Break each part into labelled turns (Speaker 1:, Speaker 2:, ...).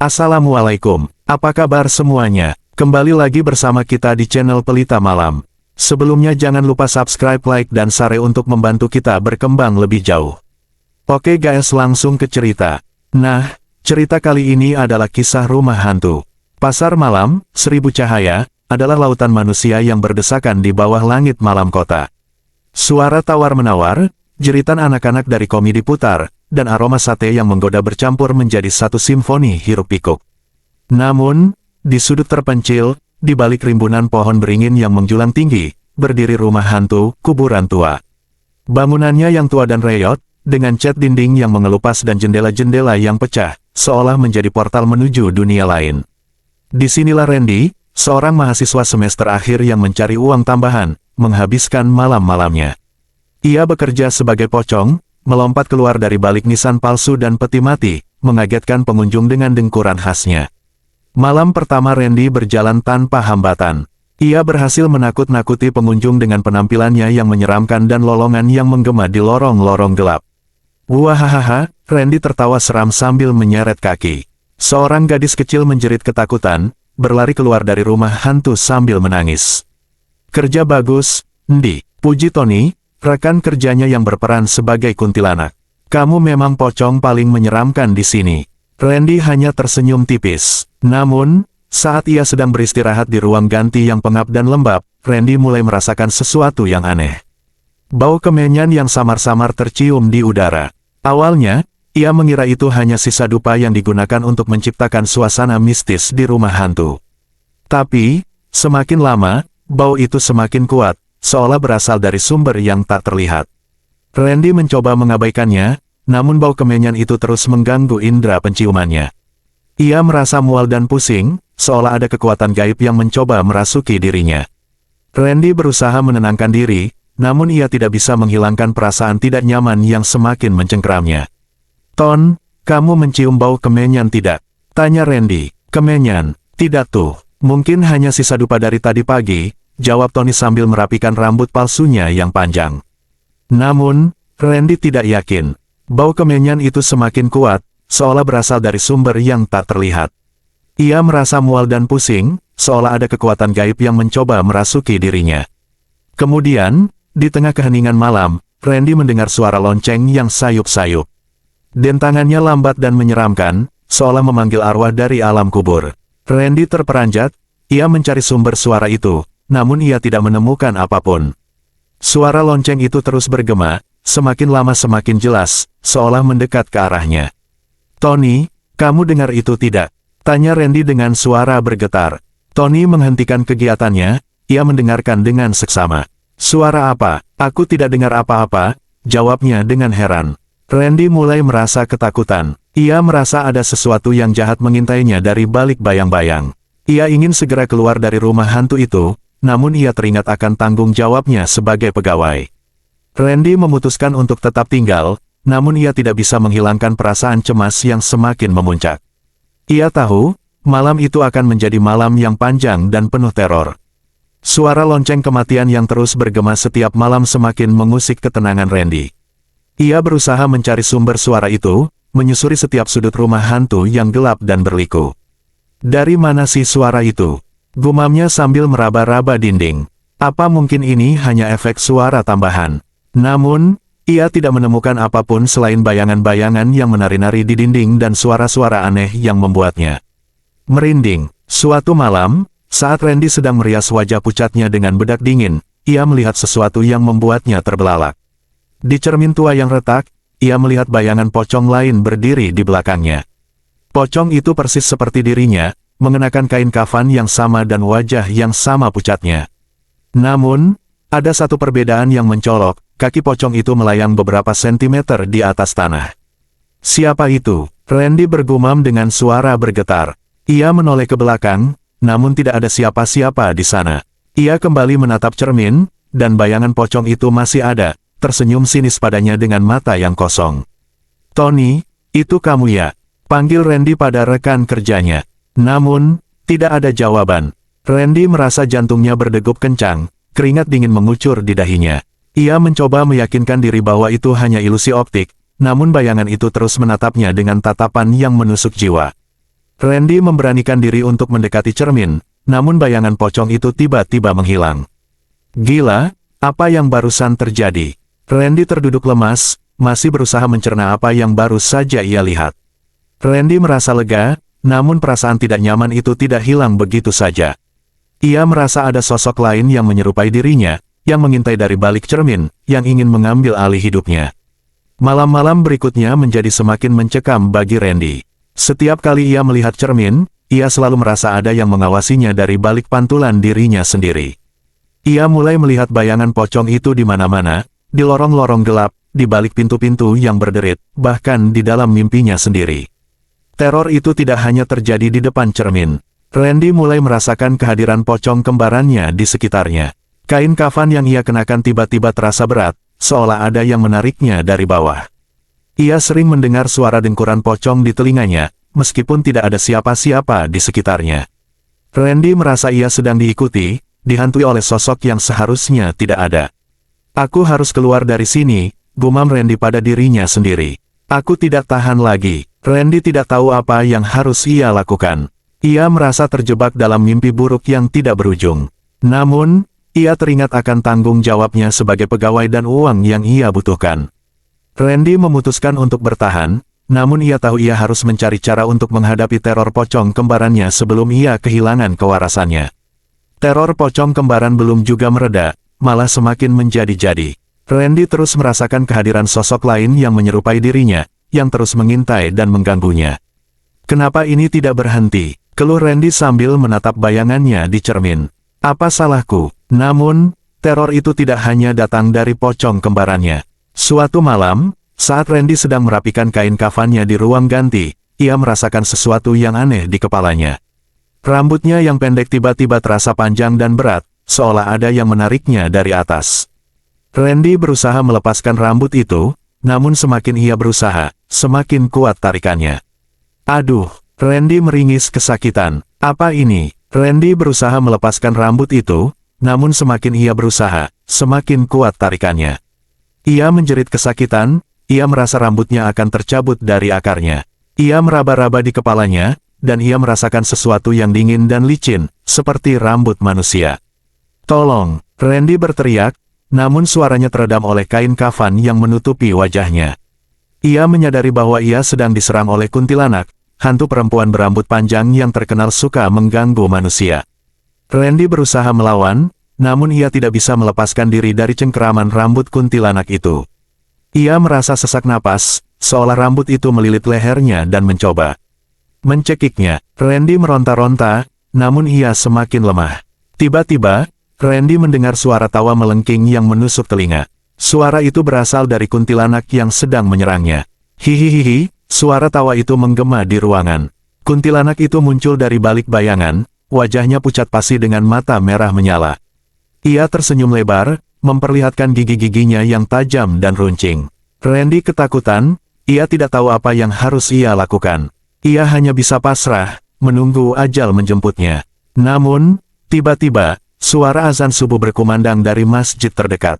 Speaker 1: Assalamualaikum, apa kabar semuanya? Kembali lagi bersama kita di channel Pelita Malam. Sebelumnya jangan lupa subscribe, like, dan share untuk membantu kita berkembang lebih jauh. Oke guys, langsung ke cerita. Nah, cerita kali ini adalah kisah rumah hantu. Pasar malam, seribu cahaya, adalah lautan manusia yang berdesakan di bawah langit malam kota. Suara tawar-menawar, jeritan anak-anak dari komedi putar, dan aroma sate yang menggoda bercampur menjadi satu simfoni hiruk-pikuk. Namun, di sudut terpencil, di balik rimbunan pohon beringin yang menjulang tinggi, berdiri rumah hantu, kuburan tua. Bangunannya yang tua dan reyot, dengan cat dinding yang mengelupas dan jendela-jendela yang pecah, seolah menjadi portal menuju dunia lain. Disinilah Randy, seorang mahasiswa semester akhir yang mencari uang tambahan, menghabiskan malam-malamnya. Ia bekerja sebagai pocong, melompat keluar dari balik nisan palsu dan peti mati, mengagetkan pengunjung dengan dengkuran khasnya. Malam pertama Randy berjalan tanpa hambatan. Ia berhasil menakut-nakuti pengunjung dengan penampilannya yang menyeramkan dan lolongan yang menggema di lorong-lorong gelap. Wahahaha, Randy tertawa seram sambil menyeret kaki. Seorang gadis kecil menjerit ketakutan, berlari keluar dari rumah hantu sambil menangis. Kerja bagus, Ndi, puji Tony, rekan kerjanya yang berperan sebagai kuntilanak. Kamu memang pocong paling menyeramkan di sini. Randy hanya tersenyum tipis. Namun, saat ia sedang beristirahat di ruang ganti yang pengap dan lembab, Randy mulai merasakan sesuatu yang aneh. Bau kemenyan yang samar-samar tercium di udara. Awalnya, ia mengira itu hanya sisa dupa yang digunakan untuk menciptakan suasana mistis di rumah hantu. Tapi, semakin lama, bau itu semakin kuat, seolah berasal dari sumber yang tak terlihat. Randy mencoba mengabaikannya, namun bau kemenyan itu terus mengganggu indera penciumannya. Ia merasa mual dan pusing, seolah ada kekuatan gaib yang mencoba merasuki dirinya. Randy berusaha menenangkan diri, namun ia tidak bisa menghilangkan perasaan tidak nyaman yang semakin mencengkeramnya. "Ton, kamu mencium bau kemenyan tidak?" tanya Randy. "Kemenyan? Tidak tuh, mungkin hanya sisa dupa dari tadi pagi," jawab Tony sambil merapikan rambut palsunya yang panjang. Namun, Randy tidak yakin. Bau kemenyan itu semakin kuat, seolah berasal dari sumber yang tak terlihat. Ia merasa mual dan pusing, seolah ada kekuatan gaib yang mencoba merasuki dirinya. Kemudian, di tengah keheningan malam, Randy mendengar suara lonceng yang sayup-sayup. Dentangannya lambat dan menyeramkan, seolah memanggil arwah dari alam kubur. Randy terperanjat, ia mencari sumber suara itu, namun ia tidak menemukan apapun. Suara lonceng itu terus bergema, semakin lama semakin jelas, seolah mendekat ke arahnya. "Tony, kamu dengar itu tidak?" tanya Randy dengan suara bergetar. Tony menghentikan kegiatannya, ia mendengarkan dengan seksama. "Suara apa? Aku tidak dengar apa-apa," jawabnya dengan heran. Randy mulai merasa ketakutan. Ia merasa ada sesuatu yang jahat mengintainya dari balik bayang-bayang. Ia ingin segera keluar dari rumah hantu itu, namun ia teringat akan tanggung jawabnya sebagai pegawai. Randy memutuskan untuk tetap tinggal, namun ia tidak bisa menghilangkan perasaan cemas yang semakin memuncak. Ia tahu, malam itu akan menjadi malam yang panjang dan penuh teror. Suara lonceng kematian yang terus bergema setiap malam semakin mengusik ketenangan Randy. Ia berusaha mencari sumber suara itu, menyusuri setiap sudut rumah hantu yang gelap dan berliku. "Dari mana sih suara itu?" gumamnya sambil meraba-raba dinding. Apa mungkin ini hanya efek suara tambahan? Namun, ia tidak menemukan apapun selain bayangan-bayangan yang menari-nari di dinding dan suara-suara aneh yang membuatnya merinding. Suatu malam, saat Randy sedang merias wajah pucatnya dengan bedak dingin, ia melihat sesuatu yang membuatnya terbelalak. Di cermin tua yang retak, ia melihat bayangan pocong lain berdiri di belakangnya. Pocong itu persis seperti dirinya, mengenakan kain kafan yang sama dan wajah yang sama pucatnya. Namun, ada satu perbedaan yang mencolok, kaki pocong itu melayang beberapa sentimeter di atas tanah. "Siapa itu?" Randy bergumam dengan suara bergetar. Ia menoleh ke belakang, namun tidak ada siapa-siapa di sana. Ia kembali menatap cermin, dan bayangan pocong itu masih ada, tersenyum sinis padanya dengan mata yang kosong. "Tony, itu kamu ya?" panggil Randy pada rekan kerjanya. Namun, tidak ada jawaban. Randy merasa jantungnya berdegup kencang, keringat dingin mengucur di dahinya. Ia mencoba meyakinkan diri bahwa itu hanya ilusi optik, namun bayangan itu terus menatapnya dengan tatapan yang menusuk jiwa. Randy memberanikan diri untuk mendekati cermin, namun bayangan pocong itu tiba-tiba menghilang. Gila, apa yang barusan terjadi? Randy terduduk lemas, masih berusaha mencerna apa yang baru saja ia lihat. Randy merasa lega, namun perasaan tidak nyaman itu tidak hilang begitu saja. Ia merasa ada sosok lain yang menyerupai dirinya, yang mengintai dari balik cermin, yang ingin mengambil alih hidupnya. Malam-malam berikutnya menjadi semakin mencekam bagi Randy. Setiap kali ia melihat cermin, ia selalu merasa ada yang mengawasinya dari balik pantulan dirinya sendiri. Ia mulai melihat bayangan pocong itu di mana-mana, di lorong-lorong gelap, di balik pintu-pintu yang berderit, bahkan di dalam mimpinya sendiri. Teror itu tidak hanya terjadi di depan cermin. Randy mulai merasakan kehadiran pocong kembarannya di sekitarnya. Kain kafan yang ia kenakan tiba-tiba terasa berat, seolah ada yang menariknya dari bawah. Ia sering mendengar suara dengkuran pocong di telinganya, meskipun tidak ada siapa-siapa di sekitarnya. Randy merasa ia sedang diikuti, dihantui oleh sosok yang seharusnya tidak ada. Aku harus keluar dari sini, gumam Randy pada dirinya sendiri. Aku tidak tahan lagi. Randy tidak tahu apa yang harus ia lakukan. Ia merasa terjebak dalam mimpi buruk yang tidak berujung. Namun, ia teringat akan tanggung jawabnya sebagai pegawai dan uang yang ia butuhkan. Randy memutuskan untuk bertahan, namun ia tahu ia harus mencari cara untuk menghadapi teror pocong kembarannya sebelum ia kehilangan kewarasannya. Teror pocong kembaran belum juga mereda, malah semakin menjadi-jadi. Randy terus merasakan kehadiran sosok lain yang menyerupai dirinya, yang terus mengintai dan mengganggunya. Kenapa ini tidak berhenti? Keluh Randy sambil menatap bayangannya di cermin. Apa salahku? Namun, teror itu tidak hanya datang dari pocong kembarannya. Suatu malam, saat Randy sedang merapikan kain kafannya di ruang ganti, ia merasakan sesuatu yang aneh di kepalanya. Rambutnya yang pendek tiba-tiba terasa panjang dan berat, seolah ada yang menariknya dari atas. Randy berusaha melepaskan rambut itu, namun semakin ia berusaha, semakin kuat tarikannya. Aduh, Randy meringis kesakitan. Apa ini? Randy berusaha melepaskan rambut itu, namun semakin ia berusaha, semakin kuat tarikannya. Ia menjerit kesakitan, ia merasa rambutnya akan tercabut dari akarnya. Ia meraba-raba di kepalanya, dan ia merasakan sesuatu yang dingin dan licin, seperti rambut manusia. Tolong, Randy berteriak, namun suaranya teredam oleh kain kafan yang menutupi wajahnya. Ia menyadari bahwa ia sedang diserang oleh kuntilanak, hantu perempuan berambut panjang yang terkenal suka mengganggu manusia. Randy berusaha melawan, namun ia tidak bisa melepaskan diri dari cengkeraman rambut kuntilanak itu. Ia merasa sesak napas, seolah rambut itu melilit lehernya dan mencoba mencekiknya. Randy meronta-ronta, namun ia semakin lemah. Tiba-tiba, Randy mendengar suara tawa melengking yang menusuk telinga. Suara itu berasal dari kuntilanak yang sedang menyerangnya. Hihihihi, suara tawa itu menggema di ruangan. Kuntilanak itu muncul dari balik bayangan, wajahnya pucat pasi dengan mata merah menyala. Ia tersenyum lebar, memperlihatkan gigi-giginya yang tajam dan runcing. Randy ketakutan, ia tidak tahu apa yang harus ia lakukan. Ia hanya bisa pasrah, menunggu ajal menjemputnya. Namun, tiba-tiba, suara azan subuh berkumandang dari masjid terdekat.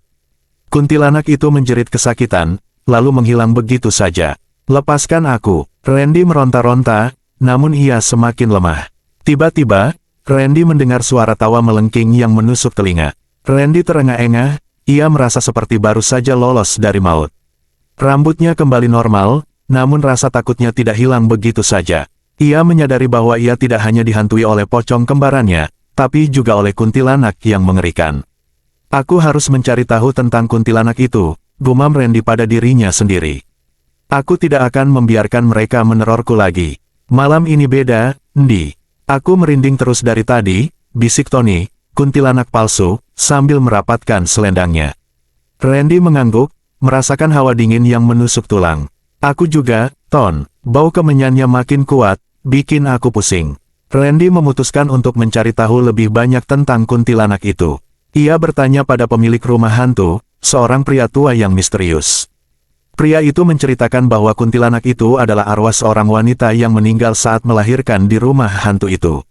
Speaker 1: Kuntilanak itu menjerit kesakitan, lalu menghilang begitu saja. Lepaskan aku. Randy meronta-ronta, namun ia semakin lemah. Tiba-tiba, Randy mendengar suara tawa melengking yang menusuk telinga. Randy terengah-engah, ia merasa seperti baru saja lolos dari maut. Rambutnya kembali normal, namun rasa takutnya tidak hilang begitu saja. Ia menyadari bahwa ia tidak hanya dihantui oleh pocong kembarannya, tapi juga oleh kuntilanak yang mengerikan. Aku harus mencari tahu tentang kuntilanak itu, gumam Randy pada dirinya sendiri. Aku tidak akan membiarkan mereka menerorku lagi. Malam ini beda, Ndi. Aku merinding terus dari tadi, bisik Tony, kuntilanak palsu, sambil merapatkan selendangnya. Randy mengangguk, merasakan hawa dingin yang menusuk tulang. Aku juga, Ton, bau kemenyannya makin kuat, bikin aku pusing. Randy memutuskan untuk mencari tahu lebih banyak tentang kuntilanak itu. Ia bertanya pada pemilik rumah hantu, seorang pria tua yang misterius. Pria itu menceritakan bahwa kuntilanak itu adalah arwah seorang wanita yang meninggal saat melahirkan di rumah hantu itu.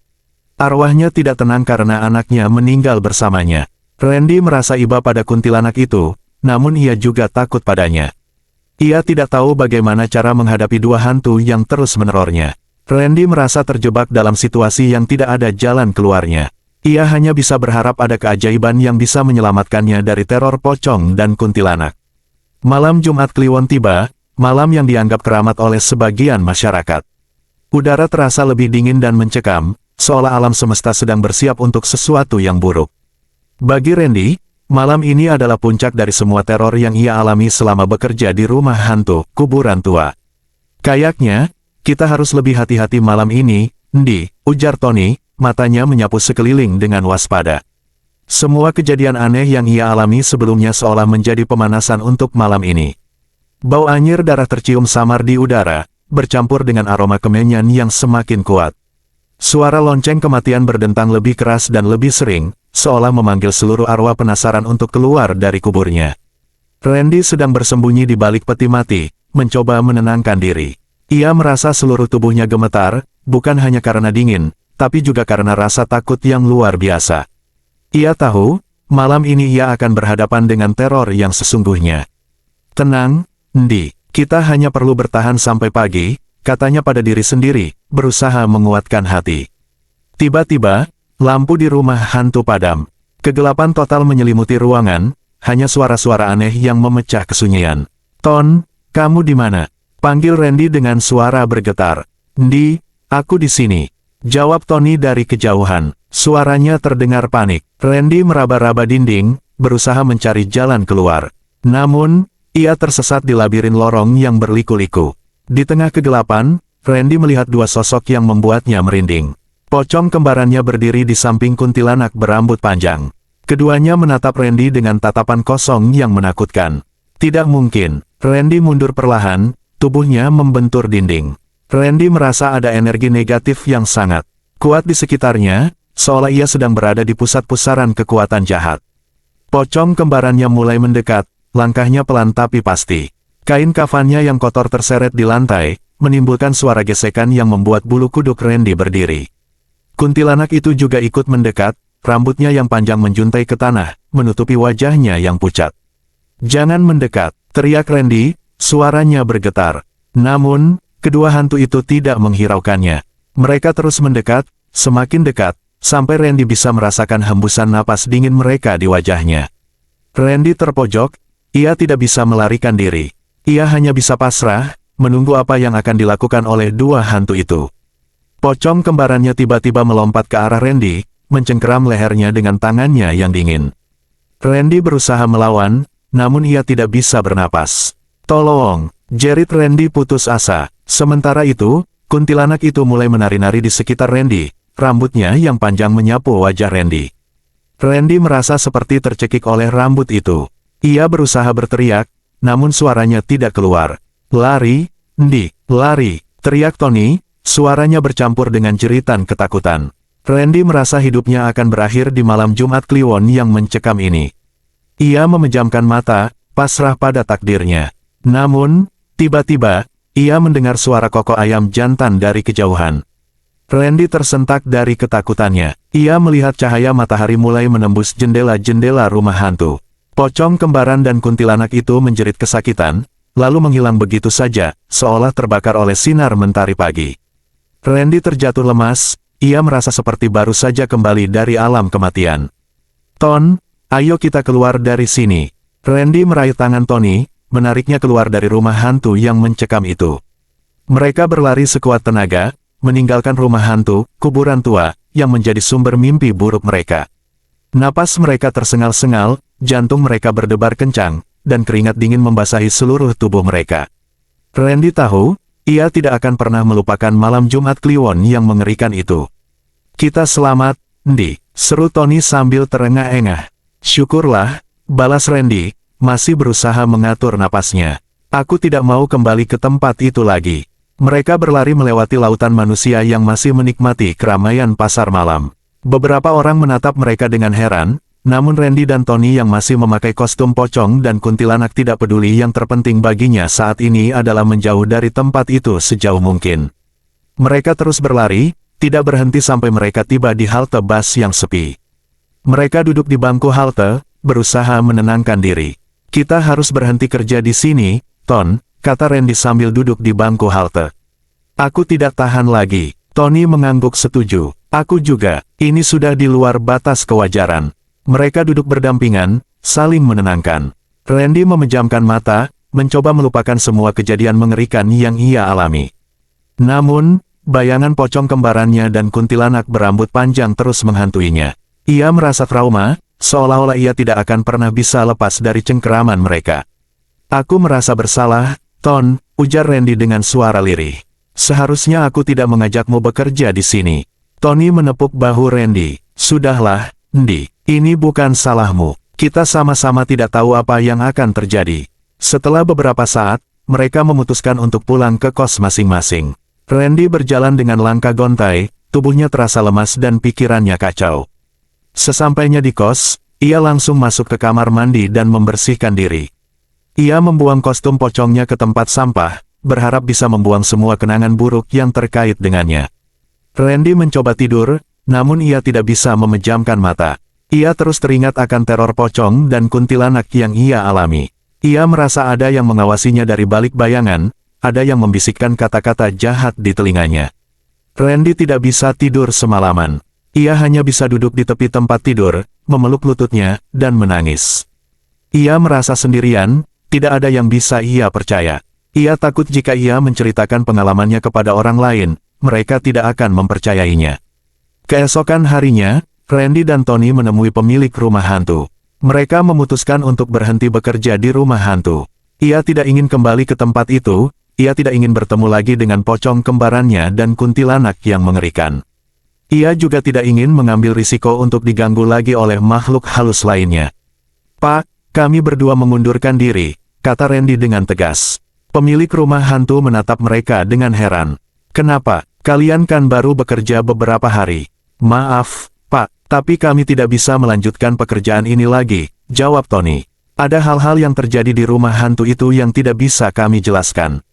Speaker 1: Arwahnya tidak tenang karena anaknya meninggal bersamanya. Randy merasa iba pada kuntilanak itu, namun ia juga takut padanya. Ia tidak tahu bagaimana cara menghadapi dua hantu yang terus menerornya. Randy merasa terjebak dalam situasi yang tidak ada jalan keluarnya. Ia hanya bisa berharap ada keajaiban yang bisa menyelamatkannya dari teror pocong dan kuntilanak. Malam Jumat Kliwon tiba, malam yang dianggap keramat oleh sebagian masyarakat. Udara terasa lebih dingin dan mencekam, seolah alam semesta sedang bersiap untuk sesuatu yang buruk. Bagi Randy, malam ini adalah puncak dari semua teror yang ia alami selama bekerja di rumah hantu, kuburan tua. Kayaknya, kita harus lebih hati-hati malam ini, Ndi, ujar Tony, matanya menyapu sekeliling dengan waspada. Semua kejadian aneh yang ia alami sebelumnya seolah menjadi pemanasan untuk malam ini. Bau anyir darah tercium samar di udara, bercampur dengan aroma kemenyan yang semakin kuat. Suara lonceng kematian berdentang lebih keras dan lebih sering, seolah memanggil seluruh arwah penasaran untuk keluar dari kuburnya. Randy sedang bersembunyi di balik peti mati, mencoba menenangkan diri. Ia merasa seluruh tubuhnya gemetar, bukan hanya karena dingin, tapi juga karena rasa takut yang luar biasa. Ia tahu, malam ini ia akan berhadapan dengan teror yang sesungguhnya. Tenang, Ndi, kita hanya perlu bertahan sampai pagi, katanya pada diri sendiri, berusaha menguatkan hati. Tiba-tiba, lampu di rumah hantu padam. Kegelapan total menyelimuti ruangan, hanya suara-suara aneh yang memecah kesunyian. Ton, kamu di mana? Panggil Randy dengan suara bergetar. Ndi, aku di sini. Jawab Tony dari kejauhan. Suaranya terdengar panik. Randy meraba-raba dinding, berusaha mencari jalan keluar. Namun, ia tersesat di labirin lorong yang berliku-liku. Di tengah kegelapan, Randy melihat dua sosok yang membuatnya merinding. Pocong kembarannya berdiri di samping kuntilanak berambut panjang. Keduanya menatap Randy dengan tatapan kosong yang menakutkan. Tidak mungkin. Randy mundur perlahan, tubuhnya membentur dinding. Randy merasa ada energi negatif yang sangat kuat di sekitarnya, seolah ia sedang berada di pusat pusaran kekuatan jahat. Pocong kembarannya mulai mendekat, langkahnya pelan tapi pasti. Kain kafannya yang kotor terseret di lantai, menimbulkan suara gesekan yang membuat bulu kuduk Randy berdiri. Kuntilanak itu juga ikut mendekat, rambutnya yang panjang menjuntai ke tanah, menutupi wajahnya yang pucat. Jangan mendekat, teriak Randy, suaranya bergetar. Namun, kedua hantu itu tidak menghiraukannya. Mereka terus mendekat, semakin dekat, sampai Randy bisa merasakan hembusan napas dingin mereka di wajahnya. Randy terpojok, ia tidak bisa melarikan diri. Ia hanya bisa pasrah, menunggu apa yang akan dilakukan oleh dua hantu itu. Pocong kembarannya tiba-tiba melompat ke arah Randy, mencengkeram lehernya dengan tangannya yang dingin. Randy berusaha melawan, namun ia tidak bisa bernapas. Tolong, jerit Randy putus asa. Sementara itu, kuntilanak itu mulai menari-nari di sekitar Randy, rambutnya yang panjang menyapu wajah Randy. Randy merasa seperti tercekik oleh rambut itu. Ia berusaha berteriak, namun suaranya tidak keluar. Lari, Ndi, lari, teriak Tony, suaranya bercampur dengan jeritan ketakutan. Randy merasa hidupnya akan berakhir di malam Jumat Kliwon yang mencekam ini. Ia memejamkan mata, pasrah pada takdirnya. Namun, tiba-tiba, ia mendengar suara kokok ayam jantan dari kejauhan. Randy tersentak dari ketakutannya. Ia melihat cahaya matahari mulai menembus jendela-jendela rumah hantu. Pocong kembaran dan kuntilanak itu menjerit kesakitan, lalu menghilang begitu saja, seolah terbakar oleh sinar mentari pagi. Randy terjatuh lemas, ia merasa seperti baru saja kembali dari alam kematian. Ton, ayo kita keluar dari sini. Randy meraih tangan Tony, menariknya keluar dari rumah hantu yang mencekam itu. Mereka berlari sekuat tenaga, meninggalkan rumah hantu, kuburan tua, yang menjadi sumber mimpi buruk mereka. Napas mereka tersengal-sengal, jantung mereka berdebar kencang, dan keringat dingin membasahi seluruh tubuh mereka. Randy tahu, ia tidak akan pernah melupakan malam Jumat Kliwon yang mengerikan itu. Kita selamat, Ndi, seru Tony sambil terengah-engah. Syukurlah, balas Randy, masih berusaha mengatur napasnya. Aku tidak mau kembali ke tempat itu lagi. Mereka berlari melewati lautan manusia yang masih menikmati keramaian pasar malam. Beberapa orang menatap mereka dengan heran, namun Randy dan Tony yang masih memakai kostum pocong dan kuntilanak tidak peduli, yang terpenting baginya saat ini adalah menjauh dari tempat itu sejauh mungkin. Mereka terus berlari, tidak berhenti sampai mereka tiba di halte bus yang sepi. Mereka duduk di bangku halte, berusaha menenangkan diri. Kita harus berhenti kerja di sini, Ton, kata Randy sambil duduk di bangku halte. Aku tidak tahan lagi. Tony mengangguk setuju. Aku juga. Ini sudah di luar batas kewajaran. Mereka duduk berdampingan, saling menenangkan. Randy memejamkan mata, mencoba melupakan semua kejadian mengerikan yang ia alami. Namun, bayangan pocong kembarannya dan kuntilanak berambut panjang terus menghantuinya. Ia merasa trauma, seolah-olah ia tidak akan pernah bisa lepas dari cengkeraman mereka. Aku merasa bersalah, Ton, ujar Randy dengan suara lirih. Seharusnya aku tidak mengajakmu bekerja di sini. Tony menepuk bahu Randy. Sudahlah, Ndi. Ini bukan salahmu. Kita sama-sama tidak tahu apa yang akan terjadi. Setelah beberapa saat, mereka memutuskan untuk pulang ke kos masing-masing. Randy berjalan dengan langkah gontai, tubuhnya terasa lemas dan pikirannya kacau. Sesampainya di kos, ia langsung masuk ke kamar mandi dan membersihkan diri. Ia membuang kostum pocongnya ke tempat sampah, berharap bisa membuang semua kenangan buruk yang terkait dengannya. Randy mencoba tidur, namun ia tidak bisa memejamkan mata. Ia terus teringat akan teror pocong dan kuntilanak yang ia alami. Ia merasa ada yang mengawasinya dari balik bayangan, ada yang membisikkan kata-kata jahat di telinganya. Randy tidak bisa tidur semalaman. Ia hanya bisa duduk di tepi tempat tidur, memeluk lututnya, dan menangis. Ia merasa sendirian, tidak ada yang bisa ia percaya. Ia takut jika ia menceritakan pengalamannya kepada orang lain, mereka tidak akan mempercayainya. Keesokan harinya, Randy dan Tony menemui pemilik rumah hantu. Mereka memutuskan untuk berhenti bekerja di rumah hantu. Ia tidak ingin kembali ke tempat itu, ia tidak ingin bertemu lagi dengan pocong kembarannya dan kuntilanak yang mengerikan. Ia juga tidak ingin mengambil risiko untuk diganggu lagi oleh makhluk halus lainnya. Pak, kami berdua mengundurkan diri, kata Randy dengan tegas. Pemilik rumah hantu menatap mereka dengan heran. Kenapa? Kalian kan baru bekerja beberapa hari. Maaf, Pak, tapi kami tidak bisa melanjutkan pekerjaan ini lagi, jawab Tony. Ada hal-hal yang terjadi di rumah hantu itu yang tidak bisa kami jelaskan.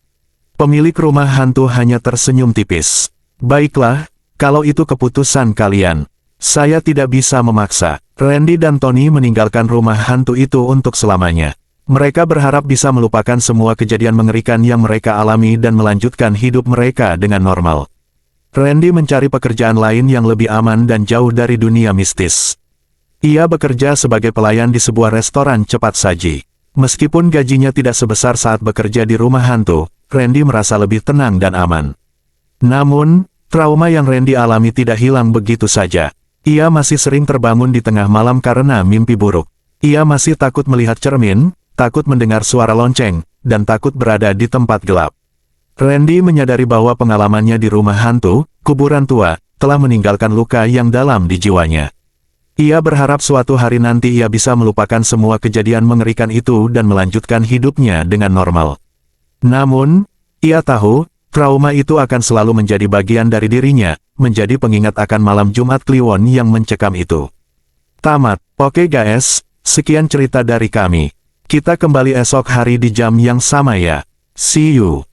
Speaker 1: Pemilik rumah hantu hanya tersenyum tipis. Baiklah, kalau itu keputusan kalian. Saya tidak bisa memaksa. Randy dan Tony meninggalkan rumah hantu itu untuk selamanya. Mereka berharap bisa melupakan semua kejadian mengerikan yang mereka alami dan melanjutkan hidup mereka dengan normal. Randy mencari pekerjaan lain yang lebih aman dan jauh dari dunia mistis. Ia bekerja sebagai pelayan di sebuah restoran cepat saji. Meskipun gajinya tidak sebesar saat bekerja di rumah hantu, Randy merasa lebih tenang dan aman. Namun, trauma yang Randy alami tidak hilang begitu saja. Ia masih sering terbangun di tengah malam karena mimpi buruk. Ia masih takut melihat cermin, takut mendengar suara lonceng, dan takut berada di tempat gelap. Randy menyadari bahwa pengalamannya di rumah hantu, kuburan tua, telah meninggalkan luka yang dalam di jiwanya. Ia berharap suatu hari nanti ia bisa melupakan semua kejadian mengerikan itu dan melanjutkan hidupnya dengan normal. Namun, ia tahu, trauma itu akan selalu menjadi bagian dari dirinya, menjadi pengingat akan malam Jumat Kliwon yang mencekam itu. Tamat. Oke guys, sekian cerita dari kami. Kita kembali esok hari di jam yang sama ya. See you.